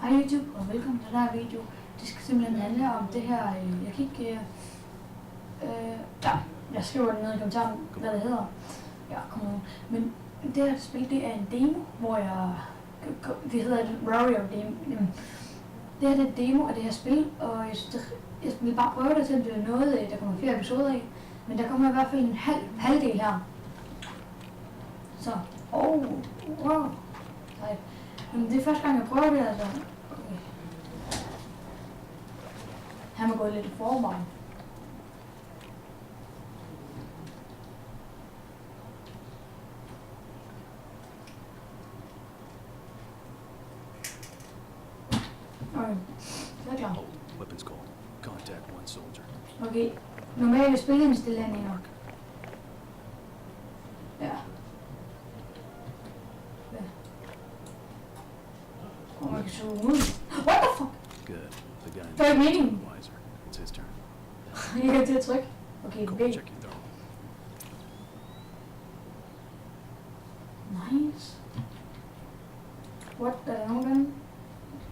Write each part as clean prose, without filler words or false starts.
Hej YouTube, og velkommen til den her video. Det skal simpelthen handle om det her, jeg kan ikke... jeg skriver det ned i kommentaren, hvad det hedder. Ja, kom nu. Men det her spil, det er en demo, hvor jeg... Det hedder Warrior Demo. Det her det er en demo af det her spil, og jeg vil bare prøve det til, at det er noget, der kommer flere episoder af. Men der kommer i hvert fald en halvdel her. Så, wow. Nej. Men det er første gang, jeg prøver det, altså. Okay. Han må gå lidt i forvejen. Okay, det er klar. Weapons call. Contact one soldier. Okay, normale spilindstillinger. Ja. Oh, man kan zoome ud. What the fuck? Good. The guy in Hvad er meningen? the wiser. It's his turn. Jeg kan til at trykke. Okay, Cool. B. Check your thermal. Nice. What? Er der nogen gange?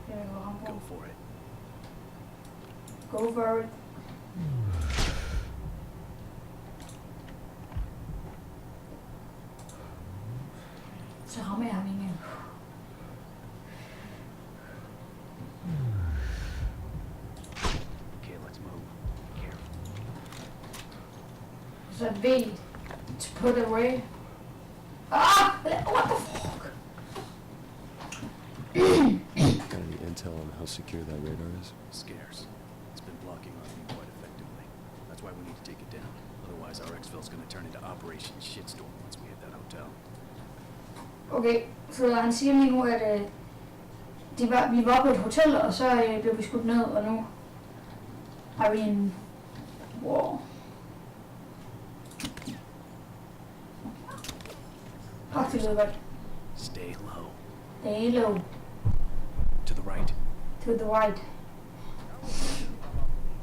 Jeg vil gå ham på. Go for it. Go for it. Så rammer jeg ham igen. Okay, let's move. Careful. Så V to put away. Ah! What the fuck? Got any intel on how secure that radar is? Scarce. It's been blocking our view quite effectively. That's why we need to take it down. Otherwise, our exfil's gonna turn into Operation Shitstorm once we hit that hotel. Okay, så han siger lige nu, at vi var på et hotel, og så blev vi skudt ned, og nu har vi en... Wow. Fuck, det lyder godt. Stay low. Stay low. To the right. To the right.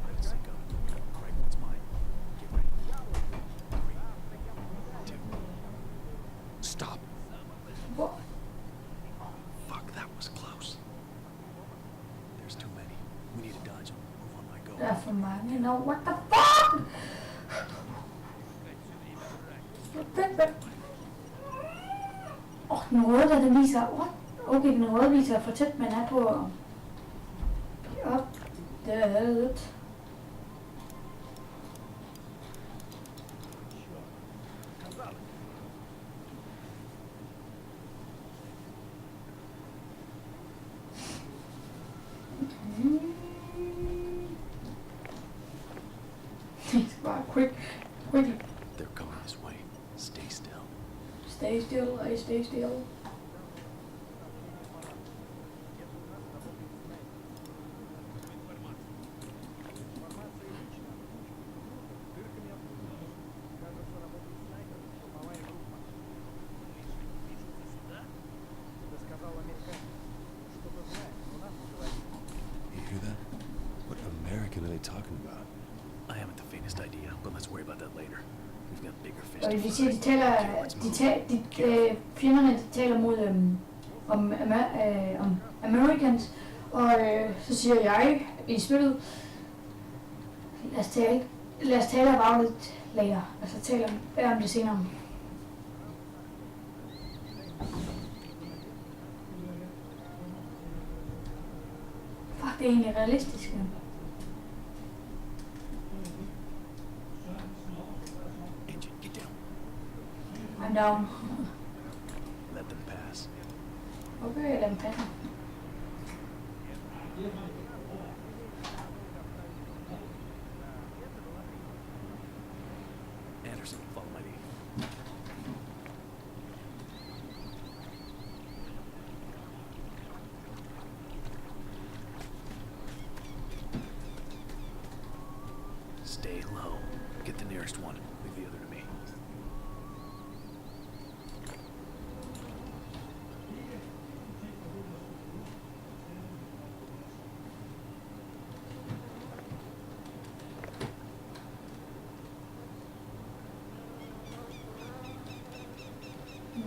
Let's sync up. Right one's mine. Get ready. 3, 2. Stop. What? Fuck, that was close. There's too many. We need to dodge them. Move on my go. Der er for mange. No, what the fuck? Den røde der, den viser... What? Okay, den røde viser, hvor tæt man er på... Op. Det er lidt... Bare quickly. They're going this way. Stay still. Stay still, I stay still. You hear that? What American are they talking about? I haven't the faintest idea, but let's worry about that later. We've got bigger fish Og to de siger, fry. fjenderne de taler mod om Americans, og så siger jeg i spillet, lad os tale about it later, altså tale om det senere. Fuck, det er egentlig realistisk. Engine, get down. I'm down. Let them pass. Okay, den passer. Anderson, follow my lead. Stay low. Get the nearest one. Leave the other to me.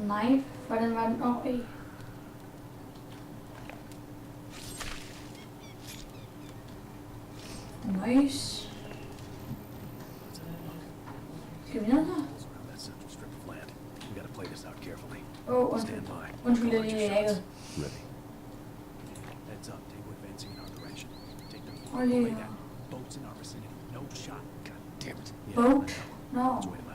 Nej, hvordan var den? Okay. Nice. Skal vi ned her? Around that central strip of land. We gotta play this out carefully. Undskyld. Stand by. Undskyld, Call det out er your ikke. shots. Ready. Heads up. Tango advancing in our direction. Take them. Hold lige Play her. that. Boats in our vicinity. No shot. God damn it. Boat? I know. Nå. Let's wait 'em